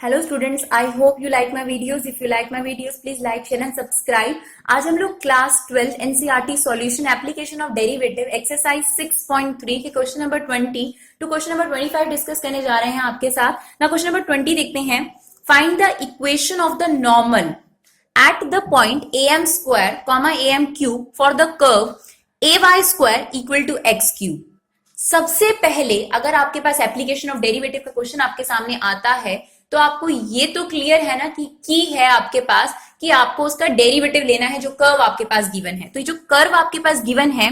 Hello students, I hope you like my videos. If you like my videos please like share and subscribe. आज हम लोग class 12 NCERT solution application of derivative exercise 6.3 के question number 20 to question number 25 discuss करने जा रहे हैं आपके साथ. ना क्वेश्चन नंबर 20 देखते हैं. Find the equation of the normal at the point am square comma am cube for the curve ay square equal to x cube. सबसे पहले अगर आपके पास एप्लीकेशन ऑफ डेरिवेटिव का क्वेश्चन आपके सामने आता है तो आपको ये तो क्लियर है ना कि की है आपके पास कि आपको उसका डेरिवेटिव लेना है जो कर्व आपके पास गिवन है. तो ये जो कर्व आपके पास गिवन है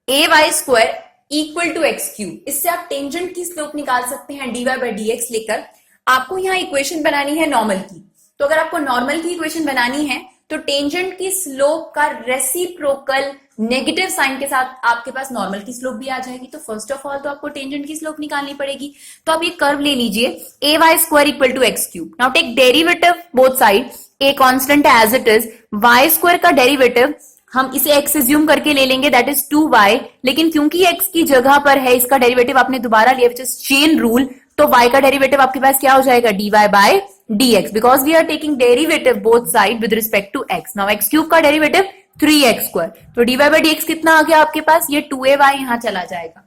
a y square equal to x cube, इससे आप टेंजेंट की स्लोप निकाल सकते हैं dy बाई dx लेकर. आपको यहाँ इक्वेशन बनानी है नॉर्मल की. तो अगर आपको नॉर्मल की इक्वेशन बनानी है तो टेंजेंट की स्लोप का रेसिप्रोकल नेगेटिव साइन के साथ आपके पास नॉर्मल की स्लोप भी आ जाएगी. तो फर्स्ट ऑफ ऑल तो आपको टेंजेंट की स्लोप निकालनी पड़ेगी. तो आप ये कर्व ले लीजिए a y square equal to x cube. Now take derivative both side. A constant है as it is. Y square का डेरिवेटिव हम इसे x एज्यूम करके ले लेंगे, दैट इज 2y. लेकिन क्योंकि x की जगह पर है इसका डेरिवेटिव आपने दोबारा लिया विच इज चेन रूल, तो y का डेरिवेटिव आपके पास क्या हो जाएगा dy by dx because we are taking derivative both side with respect to x. Now x cube का डेरिवेटिव 3x स्क्वायर, तो dy बाय dx कितना आ गया आपके पास, ये 2ay यहां चला जाएगा.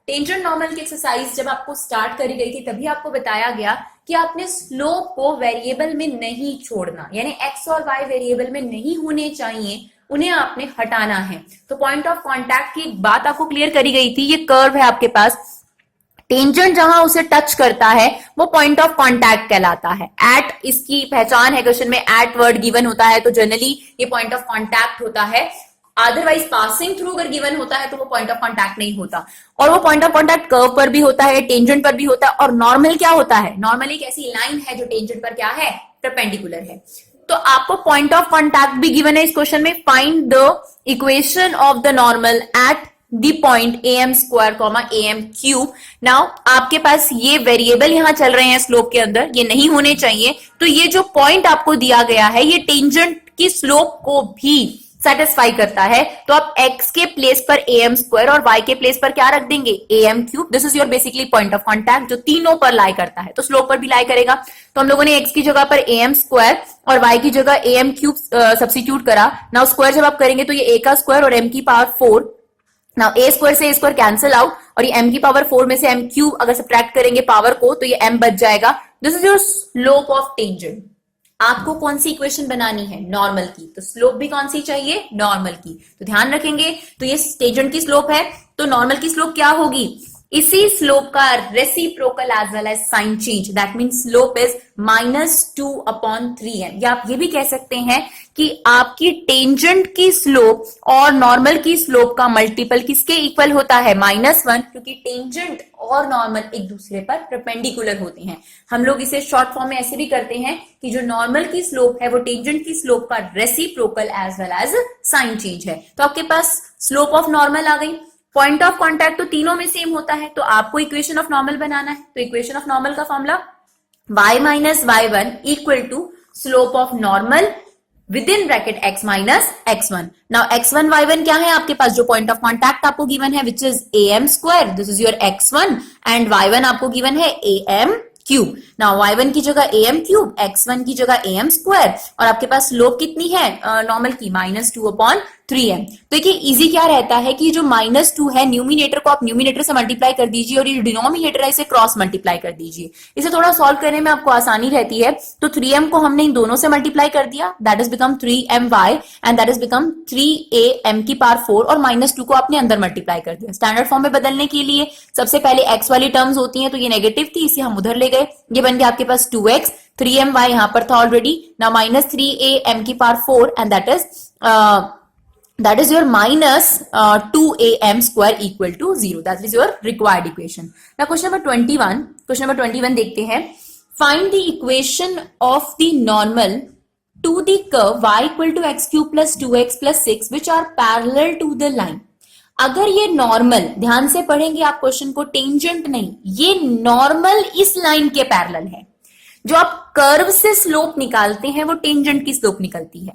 टेंजेंट नॉर्मल की एक्सरसाइज जब आपको स्टार्ट करी गई थी तभी आपको बताया गया कि आपने स्लोप को वेरिएबल में नहीं छोड़ना, यानी x और y वेरिएबल में नहीं होने चाहिए, उन्हें आपने हटाना है. तो पॉइंट ऑफ कांटेक्ट की एक बात आपको क्लियर करी गई थी. ये कर्व है आपके पास, टेंजेंट जहां उसे टच करता है वो पॉइंट ऑफ कांटेक्ट कहलाता है. एट इसकी पहचान है, क्वेश्चन में एट वर्ड गिवन होता है तो जनरली ये पॉइंट ऑफ कांटेक्ट होता है. अदरवाइज पासिंग थ्रू अगर गिवन होता है तो वो पॉइंट ऑफ कांटेक्ट नहीं होता. और वो पॉइंट ऑफ कांटेक्ट कर्व पर भी होता है, टेंजेंट पर भी होता है. और नॉर्मल क्या होता है, नॉर्मल एक ऐसी लाइन है जो टेंजेंट पर क्या है, परपेंडिकुलर है. तो आपको पॉइंट ऑफ कांटेक्ट भी गिवन है इस क्वेश्चन में. Find the equation of the normal at the point am square comma am cube. Now आपके पास ये वेरिएबल यहां चल रहे हैं स्लोप के अंदर, ये नहीं होने चाहिए. तो ये जो पॉइंट आपको दिया गया है ये टेंजेंट की स्लोप को भी सेटिस्फाई करता है. तो आप x के प्लेस पर am स्क्वायर और y के प्लेस पर क्या रख देंगे, am cube. This is your basically point of contact जो तीनों पर लाई करता है, तो स्लोप पर भी लाई करेगा. तो हम लोगों ने x की जगह पर am स्क्वायर और y की जगह am क्यूब सब्स्टिट्यूट करा. नाउ स्क्वायर जब आप करेंगे तो ये a का स्क्वायर और m की पावर 4. नाउ a स्क्वायर से a स्क्वायर कैंसिल आउट और ये m की पावर 4 में से m क्यूब अगर सब्ट्रैक्ट करेंगे पावर को तो ये m बच जाएगा. This is your slope of tangent. आपको कौन सी इक्वेशन बनानी है, नॉर्मल की. तो स्लोप भी कौन सी चाहिए, नॉर्मल की. तो ध्यान रखेंगे, तो ये टेंजेंट की स्लोप है तो नॉर्मल की स्लोप क्या होगी, इसी स्लोप का reciprocal as well as sign change, that means slope is -2/3m. या आप ये भी कह सकते हैं कि आपकी टेंजेंट की स्लोप और नॉर्मल की स्लोप का मल्टीपल किसके इक्वल होता है, -1, क्योंकि टेंजेंट और नॉर्मल एक दूसरे पर परपेंडिकुलर होते हैं. हम लोग इसे शॉर्ट फॉर्म में ऐसे भी करते हैं कि जो नॉर्मल की स्लोप है वो टेंजेंट की स्लोप का reciprocal as well as sign change है. तो आपके पास स्लोप ऑफ नॉर्मल आ गई. पॉइंट ऑफ कांटेक्ट तो तीनों में सेम होता है, तो आपको इक्वेशन ऑफ नॉर्मल बनाना है. तो इक्वेशन ऑफ नॉर्मल का formula y minus y1 equal to slope of normal with in bracket x minus x1. Now x1 y1 क्या है आपके पास, जो पॉइंट ऑफ कांटेक्ट आपको गिवन है which is am square, this is your x1, and y1 आपको given है am cube. Now y1 की जगह am क्यूब, x1 की जगह am स्क्वायर, और आपके पास स्लोप कितनी है नॉर्मल की, -2/3m. तो देखिए इजी क्या रहता है कि जो -2 है न्यूमिनेटर को आप न्यूमिनेटर से मल्टीप्लाई कर दीजिए और ये डिनोमिनेटर है इसे क्रॉस मल्टीप्लाई कर दीजिए. इसे थोड़ा सॉल्व करने में आपको आसानी रहती है. तो 3m को हमने इन दोनों से मल्टीप्लाई कर दिया, that is become 3my and that is become 3am की पावर 4, और -2 को आपने अंदर मल्टीप्लाई कर दिया. स्टैंडर्ड फॉर्म में बदलने के लिए सबसे पहले x वाली टर्म्स होती हैं तो ये नेगेटिव थी, इसे हम उधर ले गए, ये बन गया आपके पास 2x, 3my यहां पर था ऑलरेडी. नाउ -3am की power 4 and that is your -2am square equal to 0. That is your required equation. Now question number 21 देखते हैं. Find the equation of the normal to the curve y equal to x cube plus 2x plus 6 which are parallel to the line. अगर ये normal, ध्यान से पढ़ेंगे आप question को, tangent नहीं, ये नॉर्मल इस लाइन के पैरेलल है. जो आप कर्व से स्लोप निकालते हैं वो टेंजेंट की स्लोप निकलती है.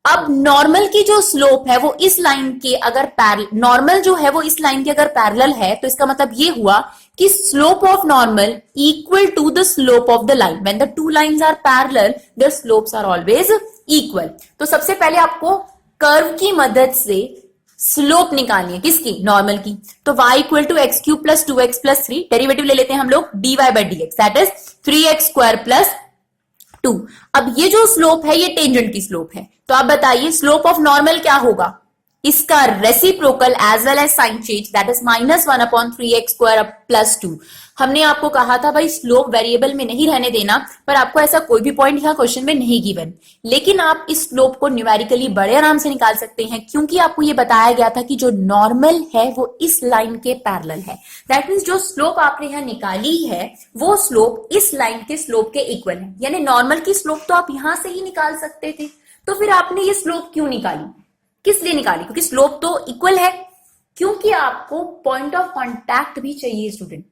अब नॉर्मल की जो स्लोप है वो इस लाइन के अगर नॉर्मल जो है वो इस लाइन के अगर पैरेलल है तो इसका मतलब ये हुआ कि slope of normal equal to the slope of the line. When the two lines are parallel the slopes are always equal. तो सबसे पहले आपको कर्व की मदद से स्लोप निकालनी है, किसकी? नॉर्मल की। तो y equal to x cube plus 2x plus 3, derivative ले लेते हैं हम लोग dy by d x, that is 3x square plus 2। अब ये जो स्लोप है ये टेंजेंट की स्लोप है, तो आप बताइए स्लोप ऑफ नॉर्मल क्या होगा? इसका reciprocal as well as sign change, that is -1/3x square plus 2। हमने आपको कहा था भाई स्लोप वेरिएबल में नहीं रहने देना, पर आपको ऐसा कोई भी पॉइंट यहाँ क्वेश्चन में नहीं गिवन, लेकिन आप इस स्लोप को न्यूमेरिकली बड़े आराम से निकाल सकते हैं, क्योंकि आपको ये बताया गया था कि जो नॉर्मल है वो इस लाइन के पैरेलल है। दैट मीन्स जो स्लोप आपने यहाँ निकाली है वो स्लोप इस लाइन के स्लोप के इक्वल है, यानी नॉर्मल की स्लोप तो आप यहां से ही निकाल सकते थे। तो फिर आपने ये स्लोप क्यों निकाली? किस लिए निकाली? क्योंकि स्लोप तो इक्वल है। क्योंकि आपको पॉइंट ऑफ कांटेक्ट भी चाहिए स्टूडेंट।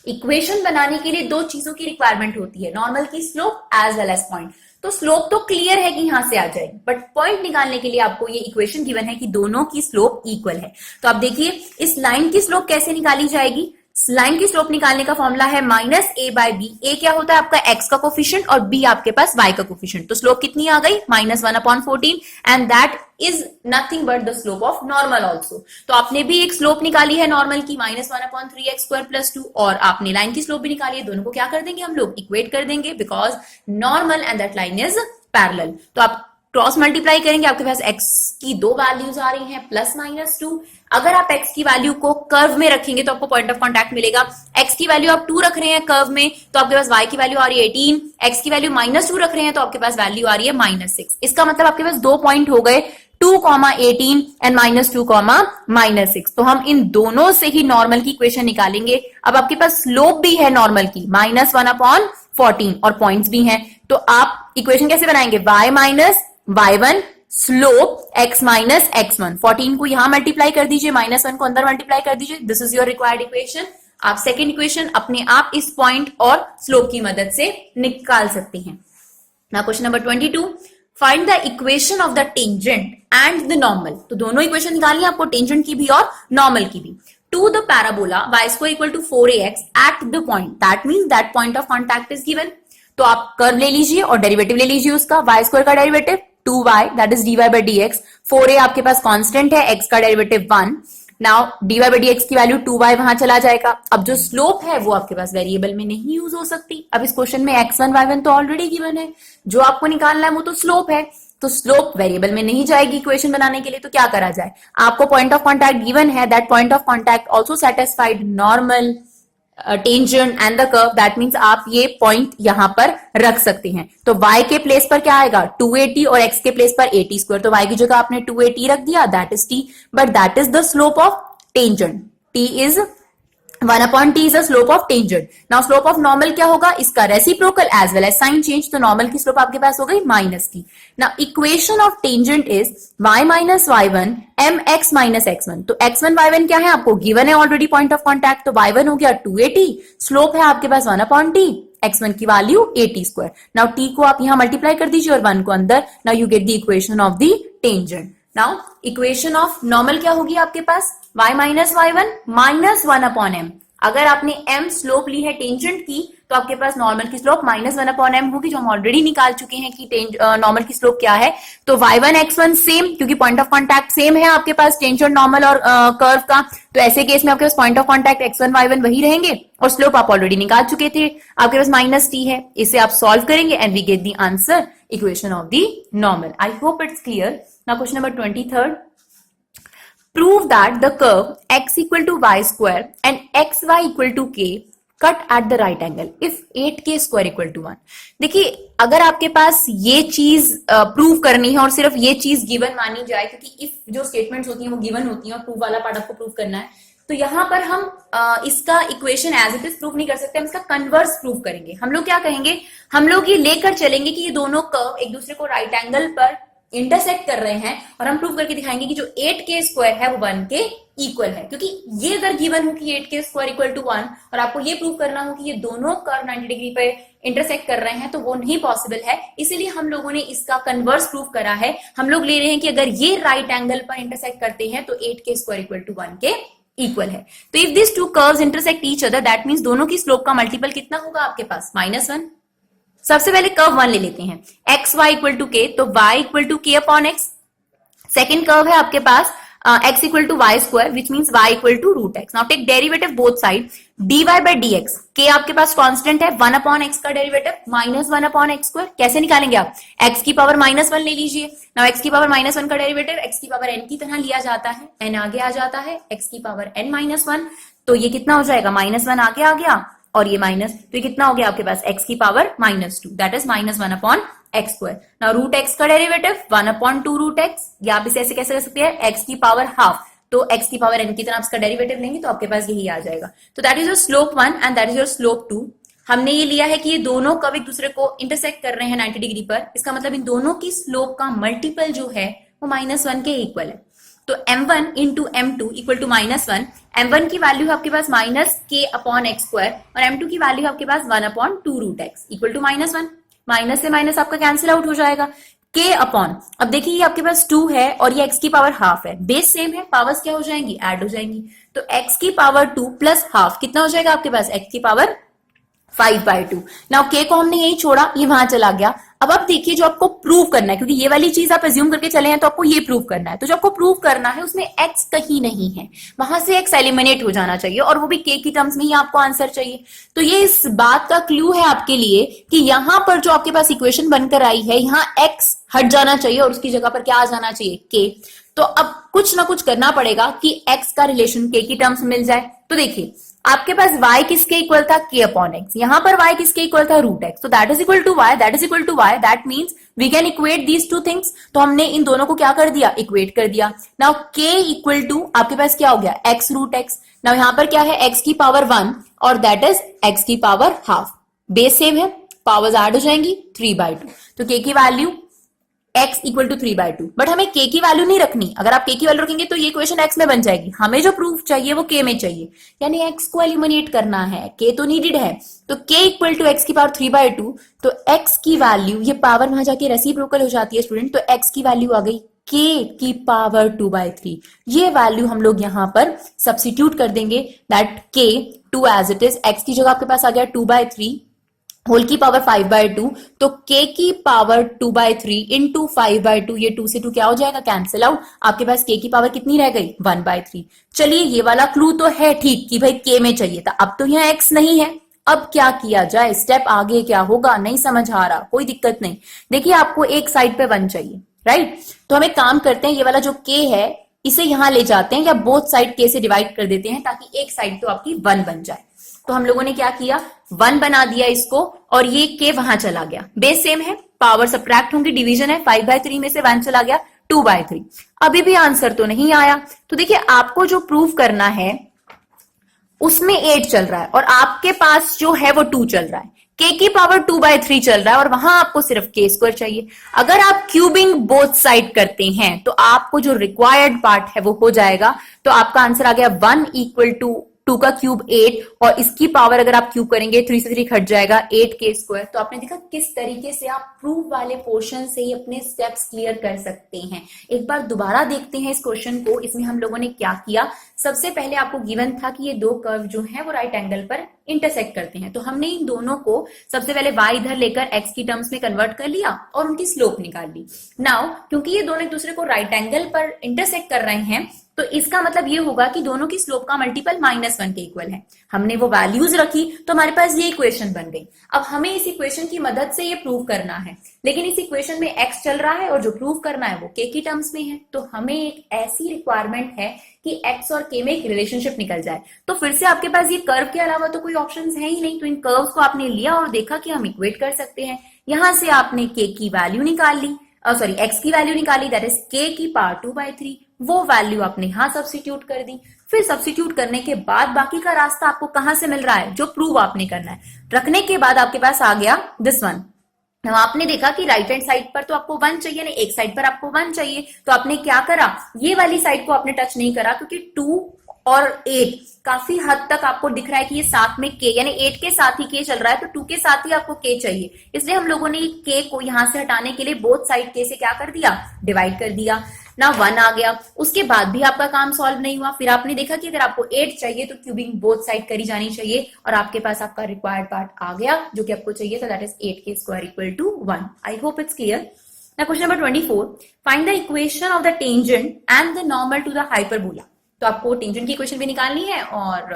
इक्वेशन बनाने के लिए दो चीजों की रिक्वायरमेंट होती है, नॉर्मल की slope as well as point. तो स्लोप तो क्लियर है कि यहां से आ जाएगी, बट पॉइंट निकालने के लिए आपको ये इक्वेशन गिवन है कि दोनों की स्लोप इक्वल है। तो आप देखिए इस लाइन की स्लोप कैसे निकाली जाएगी। लाइन की स्लोप निकालने का फॉर्मूला है -a/b। a क्या होता है आपका x का कोफिशिएंट और b आपके पास y का कोफिशिएंट। तो स्लोप कितनी आ गई? -1/14, and that is nothing but the slope of normal also. तो आपने भी एक स्लोप निकाली है नॉर्मल की -1/3x स्क्वायर प्लस 2, और आपने लाइन की स्लोप भी निकाली है। दोनों को क्या कर देंगे हम लोग? इक्वेट कर देंगे, because normal and that line is parallel. तो आप क्रॉस मल्टीप्लाई करेंगे, आपके पास x की दो वैल्यूज आ रही हैं +-2। अगर आप x की वैल्यू को कर्व में रखेंगे तो आपको पॉइंट ऑफ कांटेक्ट मिलेगा। x की वैल्यू आप 2 रख रहे हैं कर्व में, तो आपके पास y की वैल्यू आ रही है 18। x की वैल्यू -2 रख रहे हैं तो आपके पास वैल्यू आ रही है -6। इसका मतलब आपके पास 2 पॉइंट हो गए, 2,18 एंड -2, -6। तो हम इन दोनों से ही नॉर्मल की इक्वेशन निकालेंगे। अब आपके पास स्लोप भी है नॉर्मल की -1/14 और पॉइंट्स भी हैं, तो आप इक्वेशन कैसे बनाएंगे? y minus y1 slope x minus x1। 14 को यहां मल्टीप्लाई कर दीजिए, -1 को अंदर मल्टीप्लाई कर दीजिए। This is your required equation. आप सेकेंड इक्वेशन अपने आप इस पॉइंट और स्लोप की मदद से निकाल सकते हैं। Now question number 22, find the equation of the tangent and the normal. तो दोनों इक्वेशन निकालनी है आपको, टेंजेंट की भी और नॉर्मल की भी। To the parabola y square equal to 4ax at the point, that means that point of contact is given. तो आप कर्व ले लीजिए और डेरिवेटिव ले लीजिए उसका, y स्क्वायर का derivative 2y that is dy by d x, 4a आपके पास कांस्टेंट है, x का derivative 1। Now dy by d x की वैल्यू 2y वहां चला जाएगा। अब जो स्लोप है वो आपके पास वेरिएबल में नहीं यूज हो सकती। अब इस क्वेश्चन में x1 y1 तो ऑलरेडी गिवन है, जो आपको निकालना है वो तो स्लोप है, तो स्लोप वेरिएबल में नहीं जाएगी इक्वेशन बनाने के लिए। तो क्या करा जाए? आपको पॉइंट ऑफ कॉन्टैक्ट गिवन है, that point of contact also satisfied normal tangent and the curve, that means आप ये पॉइंट यहां पर रख सकते हैं। तो y के प्लेस पर क्या आएगा? 280 और x के प्लेस पर 80 स्क्वायर। तो y की जगह आपने 280 रख दिया, that is t, but that is the slope of tangent. t is 1/t is the slope of tangent. Now slope of normal क्या होगा? इसका reciprocal as well as sign change. तो नॉर्मल की स्लोप आपके पास हो गई -t। Now equation of tangent is y minus y1 mx minus x1। तो x1 y1 क्या है? आपको गिवन है ऑलरेडी पॉइंट ऑफ कॉन्टैक्ट। तो y1 हो गया 280, स्लोप है आपके पास 1/t, x1 की वैल्यू 80 स्क्वायर। नाउ t को आप यहां मल्टीप्लाई कर दीजिए और 1 को अंदर। Now you get the equation of the tangent. Now equation of normal क्या होगी आपके पास? y minus y1 minus 1/m। अगर आपने m स्लोप ली है टेंजेंट की तो आपके पास नॉर्मल की स्लोप -1/m होगी, जो हम ऑलरेडी निकाल चुके हैं कि नॉर्मल की स्लोप क्या है। तो y1 x1 सेम, क्योंकि पॉइंट ऑफ कॉन्टैक्ट सेम है आपके पास टेंजेंट नॉर्मल और कर्व का। तो ऐसे केस में आपके पास point of contact x1 y1 वही रहेंगे और स्लोप आप ऑलरेडी निकाल चुके थे, आपके पास -t है। इसे आप सॉल्व करेंगे and we get the answer, equation of the normal. I hope it's clear. Now question number 23, prove that the curve x equal to y square and xy equal to k cut at the right angle if 8k square equal to 1। देखिए अगर आपके पास ये चीज prove करनी है और सिर्फ ये चीज गिवन मानी जाए, क्योंकि इफ जो स्टेटमेंट्स होती हैं वो गिवन होती हैं और प्रूव वाला पार्ट आपको प्रूव करना है, तो यहां पर हम इसका equation as it is prove नहीं कर सकते, हम इसका कन्वर्स प्रूव करेंगे। हम लोग क्या कहेंगे? हम लोग ये लेकर चलेंगे कि ये दोनों कर्व एक दूसरे को राइट एंगल पर इंटरसेक्ट कर रहे हैं और हम प्रूव करके दिखाएंगे कि जो 8k स्क्वायर है वो 1 के इक्वल है। क्योंकि ये अगर गिवन हो कि 8k स्क्वायर इक्वल टू 1 और आपको ये प्रूव करना हो कि ये दोनों कर्व 90 डिग्री पे इंटरसेक्ट कर रहे हैं, तो वो नहीं पॉसिबल है। इसीलिए हम लोगों ने इसका कन्वर्स प्रूव करा है। हम लोग ले रहे हैं कि अगर ये राइट एंगल पर इंटरसेक्ट करते हैं तो 8k स्क्वायर इक्वल टू 1 के इक्वल है। तो if this to curves intersect each other that means दोनों की स्लोप का मल्टीपल कितना होगा आपके पास -1। सबसे पहले कर्व 1 ले लेते हैं, x Y equal to k, तो y equal to k upon x. Second curve है आपके पास x equal to y square which means y equal to root x. Now take derivative both side, dy by dx, k आपके पास constant है, 1 upon x का derivative -1 upon x square. कैसे निकालेंगे आप, x की पावर -1 ले लीजिए। नाउ x की पावर -1 का डेरिवेटिव x की पावर n की तरह लिया जाता है, n आगे आ जाता है, x की पावर n-1, तो ये कितना हो जाएगा, -1 आगे आ गया और ये माइनस, तो ये कितना हो गया आपके पास x की power -2 that is -1 upon x square. Now root x का डेरिवेटिव 1 अपॉन 2 रूट एक्स, या आप इसे ऐसे कैसे कर सकते हैं, x की पावर हाफ, तो x की पावर n की तरह इसका डेरिवेटिव लेंगे तो आपके पास यही आ जाएगा। तो that is your slope 1 and that is your slope 2। हमने ये लिया है कि ये दोनों कर्व एक दूसरे को इंटरसेक्ट कर रहे हैं 90 डिग्री पर, इसका मतलब इन दोनों की स्लोप का मल्टीपल जो है वो -1 के इक्वल है। तो m1 into m2 equal to -1, m1 की वैल्यू आपके पास -k अपॉन एक्स स्क्वायर और m2 की वैल्यू आपके पास 1 upon 2 root x equal to -1। Minus से माइनस आपका कैंसिल आउट हो जाएगा, k अपॉन, अब देखिए ये आपके पास 2 है और ये x की पावर हाफ है, बेस सेम है, पावर्स क्या हो जाएंगी, ऐड हो जाएंगी, तो x की पावर 2 प्लस हाफ कितना हो जाएगा आपके पास, x की पावर 5/2। नाउ k को हमने यही छोड़ा, ये वहां चला गया। अब आप देखिए जो आपको प्रूव करना है, क्योंकि ये वाली चीज आप एज्यूम करके चले हैं तो आपको ये प्रूव करना है, तो जो आपको प्रूव करना है उसमें x कहीं नहीं है, वहां से x एलिमिनेट हो जाना चाहिए और वो भी k की टर्म्स में ही आपको आंसर चाहिए। तो ये इस बात का क्लू है आपके लिए कि यहां पर जो आपके पास इक्वेशन बनकर आई है, यहाँ x हट जाना चाहिए और उसकी जगह पर क्या आ जाना चाहिए, k। तो अब कुछ ना कुछ करना पड़ेगा कि x का रिलेशन k की टर्म्स में मिल जाए। तो देखिए आपके पास y किसके इक्वल था, k अपॉन एक्स, यहां पर y किसके इक्वल था, रूट एक्स, तो that is equal to y, that is equal to y, that means we can equate these two things. तो हमने इन दोनों को क्या कर दिया, इक्वेट कर दिया। नाउ k इक्वल टू आपके पास क्या हो गया, x रूट एक्स। नाउ यहां पर क्या है, x की पावर 1 और दैट इज x की पावर हाफ, बेस सेम है, पावर्स ऐड हो जाएंगी 3/2, तो k की वैल्यू x इक्वल टू 3/2। बट हमें k की वैल्यू नहीं रखनी, अगर आप k की वैल्यू रखेंगे तो ये इक्वेशन x में बन जाएगी, हमें जो प्रूफ चाहिए वो k में चाहिए, यानी x को एलिमिनेट करना है, k तो नीडेड है, तो k इक्वल टू x की पावर 3/2, तो x की वैल्यू, ये पावर वहां जाके रेसिप्रोकल हो जाती है स्टूडेंट, तो x की वैल्यू आ गई k की पावर 2/3। ये वैल्यू हम लोग यहां पर सब्स्टिट्यूट कर देंगे, that k 2 as it is, x की जगह आपके पास आ गया 2/3 होल की पावर 5/2, तो k की पावर 2/3 इंटू 5/2, ये 2 से 2 क्या हो जाएगा, कैंसिल आउट, आपके पास k की पावर कितनी रह गई, 1/3। चलिए ये वाला क्लू तो है ठीक कि भाई k में चाहिए था, अब तो यहाँ x नहीं है, अब क्या किया जाए, स्टेप आगे क्या होगा, नहीं समझ आ रहा, कोई दिक्कत नहीं। देखिए आपको एक साइड पे 1 चाहिए, राइट, तो हम एक काम करते हैं, ये वाला जो k है इसे यहां ले जाते हैं या बोथ साइड k से डिवाइड कर देते हैं ताकि एक साइड तो आपकी 1 बन जाए। तो हम लोगों ने क्या किया, 1 बना दिया इसको और ये k वहां चला गया, बेस सेम है, पावर सब्ट्रैक्ट होंगी, डिवीजन है, 5/3 में से 1 चला गया 2/3। अभी भी आंसर तो नहीं आया, तो देखिए आपको जो प्रूफ करना है उसमें 8 चल रहा है और आपके पास जो है वो 2 चल रहा है, k की पावर 2/3 चल रहा है और वहां आपको सिर्फ k स्क्वायर चाहिए। अगर आप क्यूबिंग बोथ साइड करते हैं तो आपको जो रिक्वायर्ड पार्ट है वो हो जाएगा, तो आपका आंसर आ गया 1 इक्वल टू 2 का क्यूब 8 और इसकी पावर अगर आप क्यूब करेंगे 3 से 3 हट जाएगा 8k स्क्वायर। तो आपने देखा किस तरीके से आप प्रूफ वाले पोर्शन से ही अपने स्टेप्स क्लियर कर सकते हैं। एक बार दोबारा देखते हैं इस क्वेश्चन को, इसमें हम लोगों ने क्या किया, सबसे पहले आपको गिवन था कि ये 2 कर्व जो है वो राइट एंगल पर इंटरसेक्ट करते हैं, तो हमने इन दोनों को सबसे पहले y इधर लेकर x की टर्म्स में कन्वर्ट कर लिया और उनकी स्लोप निकाल ली। नाउ क्योंकि ये दोनों एक दूसरे को राइट एंगल पर इंटरसेक्ट कर रहे हैं तो इसका मतलब ये होगा कि दोनों की स्लोप का मल्टीपल -1 के इक्वल है। हमने वो वैल्यूज रखी तो हमारे पास ये इक्वेशन बन गई। अब हमें इस इक्वेशन की मदद से ये प्रूव करना है, लेकिन इस इक्वेशन में x चल रहा है और जो प्रूव करना है वो k की टर्म्स में है, तो हमें एक ऐसी रिक्वायरमेंट है कि x और k में एक रिलेशनशिप निकल जाए। तो फिर से आपके पास ये कर्व के अलावा तो कोई ऑप्शंस है ही नहीं, तो इन कर्व्स को आपने लिया और देखा कि हम इक्वेट कर सकते हैं। यहां से आपने k की वैल्यू निकाल ली, सॉरी x की वैल्यू निकाली, दैट इज k की पावर 2/3, वो वैल्यू आपने यहां सब्स्टिट्यूट कर दी। फिर सब्स्टिट्यूट करने के बाद बाकी का रास्ता आपको कहां से मिल रहा है, जो प्रूव आपने करना है, रखने के बाद आपके पास आ गया दिस वन। आपने देखा कि राइट हैंड साइड पर तो आपको 1 चाहिए, नहीं एक साइड पर आपको 1 चाहिए, तो आपने क्या करा, ये वाली साइड को आपने टच नहीं करा क्योंकि 2 और 8 काफी हद तक आपको दिख रहा है कि ये साथ में k, यानी 8 के साथ ही k चल रहा है, तो 2 के साथ ही आपको k चाहिए, इसलिए हम लोगों ने k को यहां से हटाने के लिए बोथ साइड k से क्या कर दिया, डिवाइड कर दिया। ना 1 आ गया, उसके बाद भी आपका काम सॉल्व नहीं हुआ। फिर आपने देखा कि अगर आपको 8 चाहिए तो क्यूबिंग बोथ साइड करी जानी चाहिए, और आपके पास आपका रिक्वायर्ड पार्ट आ गया जो कि आपको चाहिए था, that is 8k square equal to 1। I hope it's clear. Now question number 24, find the equation of the tangent and the normal to the hyperbola। तो आपको टेंजेंट की इक्वेशन भी निकालनी है और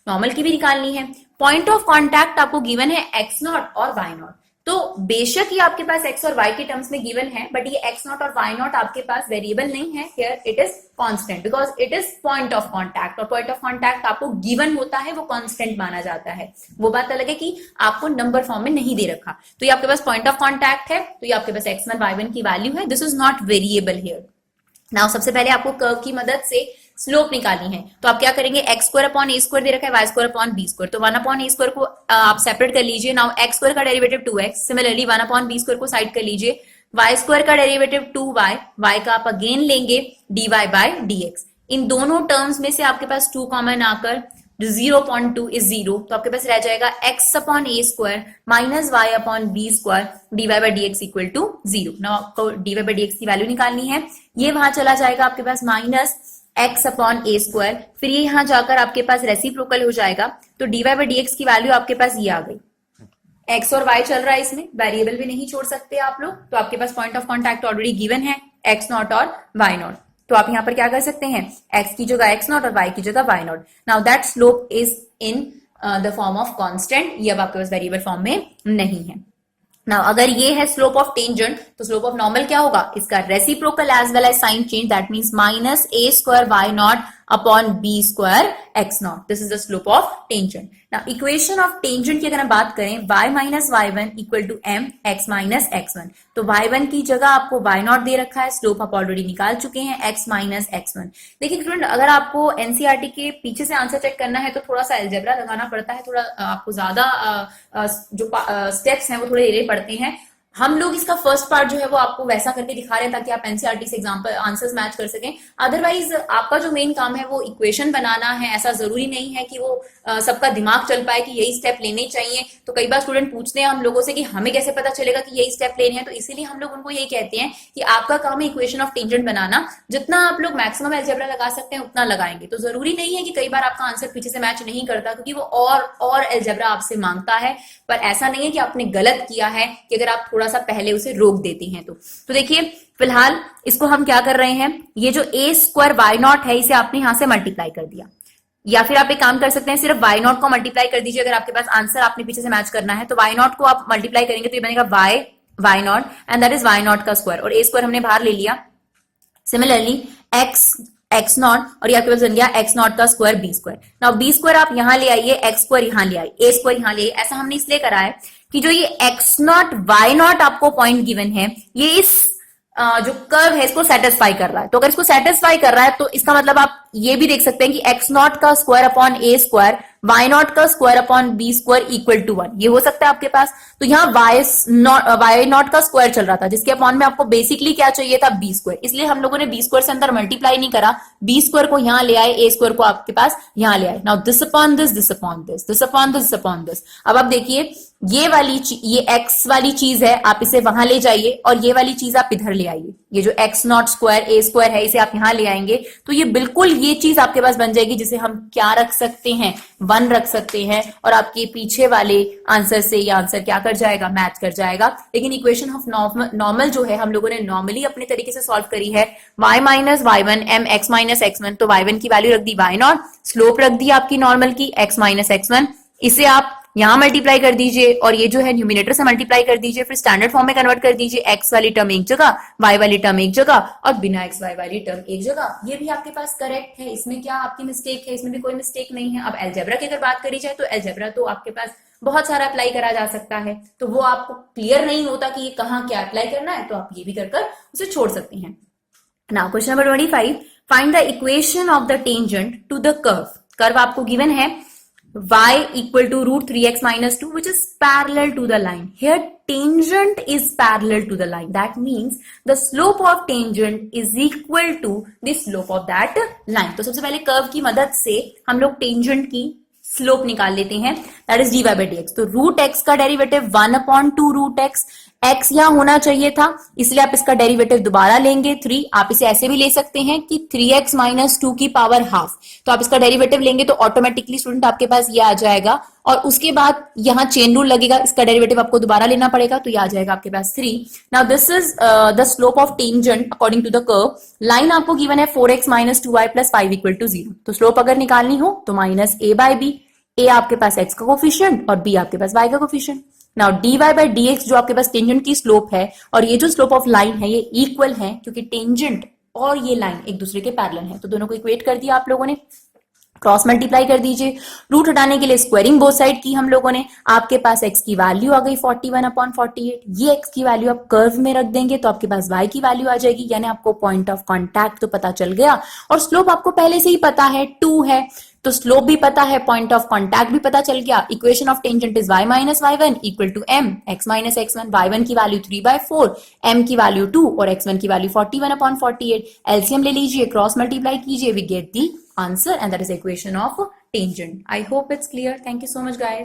नॉर्मल की भी निकालनी है। पॉइंट ऑफ कांटेक्ट आपको गिवन है x नॉट और y नॉट। तो बेशक ये आपके पास x और y के टर्म्स में गिवन है, बट ये x नॉट और y नॉट आपके पास वेरिएबल नहीं है। Here it is constant because it is point of contact, और पॉइंट ऑफ कांटेक्ट आपको गिवन होता है, वो कांस्टेंट माना जाता है। वो बात अलग है कि आपको नंबर फॉर्म में नहीं दे रखा। तो ये आपके पास पॉइंट ऑफ कांटेक्ट है, तो ये आपके पास x1 y1 की वैल्यू है। This is not variable here. Now सबसे पहले आपको कर्व की मदद से स्लोप निकालनी है। तो आप क्या करेंगे, x square upon a square दे रखा है, y square upon b square, तो 1 अपॉन ए स्क्वायर को आप सेपरेट कर लीजिए। नाउ एक्स स्क्वायर का derivative 2x, similarly 1 upon b square को साइड कर लीजिए। वाई स्क्वायर का डेरिवेटिव 2y, वाई का आप अगेन लेंगे dy बाय dx। इन दोनों टर्म्स में से आपके पास 2 कॉमन आकर 0.2 इज 0, तो आपके पास रह जाएगा x upon a square minus y upon b square dy by dx equal to 0। Now आपको dy बाय dx की वैल्यू निकालनी है। ये वहां चला जाएगा आपके पास minus x upon a square, फिर ये यहां जाकर आपके पास रेसिप्रोकल हो जाएगा, तो dy बाय dx की वैल्यू आपके पास ये आ गई। x और y चल रहा है, इसमें वेरिएबल भी नहीं छोड़ सकते आप लोग, तो आपके पास point of contact already given है x नॉट और y नॉट। तो आप यहां पर क्या कर सकते हैं, x की जगह x नॉट और y की जगह y not. Now that slope is in the form of constant, ये अब आपके पास वेरिएबल फॉर्म में नहीं है। नाउ अगर ये है स्लोप ऑफ टेंजेंट, तो स्लोप ऑफ नॉर्मल क्या होगा, इसका reciprocal as well as sign change, that means minus a square y naught upon b square x naught. This is the slope of tangent. Now equation of tangent की अगर हम बात करें, y minus y1 equal to m x minus x1, तो y1 की जगह आपको y not they रखा है, स्लोप आप ऑलरेडी निकाल चुके हैं x माइनस x1। देखिए स्टूडेंट, अगर आपको एनसीईआरटी के पीछे से आंसर चेक करना है तो थोड़ा सा अलजेब्रा लगाना पड़ता है, थोड़ा आपको ज्यादा जो स्टेप्स हैं वो थोड़े लेने पड़ते हैं। हम लोग इसका फर्स्ट पार्ट जो है वो आपको वैसा करके दिखा रहे हैं ताकि आप एनसीईआरटी से एग्जांपल आंसर्स मैच कर सकें। अदरवाइज आपका जो मेन काम है वो इक्वेशन बनाना है। ऐसा जरूरी नहीं है कि वो सबका दिमाग चल पाए कि यही स्टेप लेने चाहिए। तो कई बार स्टूडेंट पूछते हैं हम लोगों से कि हमें कैसे पता चलेगा कि यही स्टेप लेने हैं, तो इसीलिए हम लोग उनको यही कहते हैं कि आपका काम है इक्वेशन ऑफ टेंजेंट बनाना। जितना आप लोग मैक्सिमम अलजेब्रा लगा सकते हैं उतना लगाएंगे। तो जरूरी नहीं है कि कई बार आपका आंसर पीछे से मैच नहीं करता, क्योंकि वो और अलजेब्रा आपसे मांगता है। पर ऐसा नहीं है कि आपने गलत किया है कि अगर आप थोड़ा सा पहले उसे रोक देते हैं तो देखिए फिलहाल इसको हम क्या कर रहे हैं, ये जो ए स्क्वायर वाई नॉट है इसे आपने यहां से मल्टीप्लाई कर दिया, या फिर आप एक काम कर सकते हैं सिर्फ वाई नॉट को मल्टीप्लाई कर दीजिए। अगर आपके पास आंसर आपने पीछे से मैच करना है तो वाई नॉट को आप मल्टीप्लाई करेंगे तो ये बनेगा y naught and that is y naught का स्क्वायर, और ए स्क्वायर हमने बाहर ले लिया। सिमिलरली एक्स नॉट, और ये आपके पास बन गया एक्स नॉट का square b square. Now b square आप यहां ले आइए, एक्स स्क्वायर यहां ले आइए, ए स्क्वायर यहां ले आइए। ऐसा हमने इसलिए करा है कि जो ये एक्स नॉट वाई नॉट आपको पॉइंट गिवन है, ये इस जो कर्व है इसको सेटिस्फाई कर रहा है। तो अगर इसको सेटिस्फाई कर रहा है तो इसका मतलब आप ये भी देख सकते हैं कि एक्स नॉट का square upon a square, y naught का square upon b square equal to 1, ये हो सकता है आपके पास। तो यहाँ वाई नॉट का स्क्वायर चल रहा था जिसके अपॉन में आपको बेसिकली क्या चाहिए था, बी स्क्वायर, इसलिए हम लोगों ने बी स्क्वायर से अंदर मल्टीप्लाई नहीं करा, बी स्क्वायर को यहाँ ले आए, ए स्क्वायर को आपके पास यहाँ ले आए। Now this upon this, this upon this, this upon this, this upon this. अब आप देखिए ये एक्स वाली चीज है, आप इसे वहां ले जाइए, और ये वाली चीज आप इधर ले आइए। ये जो x not square A square है इसे आप यहां ले आएंगे तो ये बिल्कुल ये चीज आपके पास बन जाएगी जिसे हम क्या रख सकते हैं, 1 रख सकते हैं, और आपके पीछे वाले आंसर से ये आंसर क्या कर जाएगा, मैच कर जाएगा। लेकिन इक्वेशन ऑफ नॉर्मल जो है हम लोगों ने नॉर्मली अपने तरीके से सॉल्व करी है, y minus y1 m x minus x1, तो y1 की वैल्यू रख दी y नॉट, स्लोप रख दी आपकी नॉर्मल की x माइनस x1, इसे आप यहां मल्टीप्लाई कर दीजिए और ये जो है न्यूमिनेटर से मल्टीप्लाई कर दीजिए, फिर स्टैंडर्ड फॉर्म में कन्वर्ट कर दीजिए, x वाली टर्म एक जगह, y वाली टर्म एक जगह, और बिना x y वाली टर्म एक जगह। ये भी आपके पास करेक्ट है, इसमें क्या आपकी मिस्टेक है, इसमें भी कोई मिस्टेक नहीं है। अब अलजेब्रा की अगर बात करी जाए तो अलजेब्रा तो आपके पास बहुत सारा अप्लाई करा जा सकता है, तो वो आपको क्लियर नहीं होता कि ये कहाँ क्या अप्लाई करना है, तो आप ये भी कर उसे छोड़ सकते हैं। Now question number 25, find the equation of the tangent to the curve. Curve आपको गिवन है y equal to root 3x minus 2, which is parallel to the line. Here tangent is parallel to the line. That means the slope of tangent is equal to the slope of that line. तो सबसे पहले curve की मदद से हम लोग tangent की slope निकाल लेते हैं, that is dy by dx। तो रूट x का derivative 1 upon 2 root x, x यहाँ होना चाहिए था, इसलिए आप इसका डेरिवेटिव दोबारा लेंगे 3। आप इसे ऐसे भी ले सकते हैं कि 3x माइनस 2 की पावर हाफ, तो आप इसका डेरिवेटिव लेंगे तो ऑटोमेटिकली स्टूडेंट आपके पास ये आ जाएगा, और उसके बाद यहाँ चेन रूल लगेगा, इसका डेरिवेटिव आपको दोबारा लेना पड़ेगा, तो ये आ जाएगा आपके पास 3। Now this is the slope of tangent according to the curve. Line आपको गिवन है 4x minus 2y plus 5 equal to 0, तो स्लोप अगर निकालनी हो तो minus a by b, a आपके पास x का कोफिशिएंट और b आपके पास y का coefficient. Now dy by dx जो आपके पास टेंजेंट की स्लोप है और ये जो स्लोप ऑफ लाइन है ये इक्वल है, क्योंकि टेंजेंट और ये लाइन एक दूसरे के पैरेलल है, तो दोनों को इक्वेट कर दिया आप लोगों ने, क्रॉस मल्टीप्लाई कर दीजिए। रूट हटाने के लिए स्क्वायरिंग बोथ साइड की हम लोगों ने, आपके पास x की वैल्यू आ गई 41/48, ये x की वैल्यू आप कर्व में रख देंगे तो आपके पास y की वैल्यू आ जाएगी, यानी आपको पॉइंट ऑफ कांटेक्ट तो पता चल गया, और स्लोप आपको पहले से ही पता है 2 है, तो स्लोप भी पता है, पॉइंट ऑफ कांटेक्ट भी पता चल गया। Equation of tangent is y minus y1 equal to m x minus x1, y1 की वैल्यू 3/4, m की वैल्यू 2 और x1 की वैल्यू 41/48। एलसीएम ले लीजिए, क्रॉस मल्टीप्लाई कीजिए, we get the answer, and that is equation of tangent. I hope it's clear. Thank you so much guys.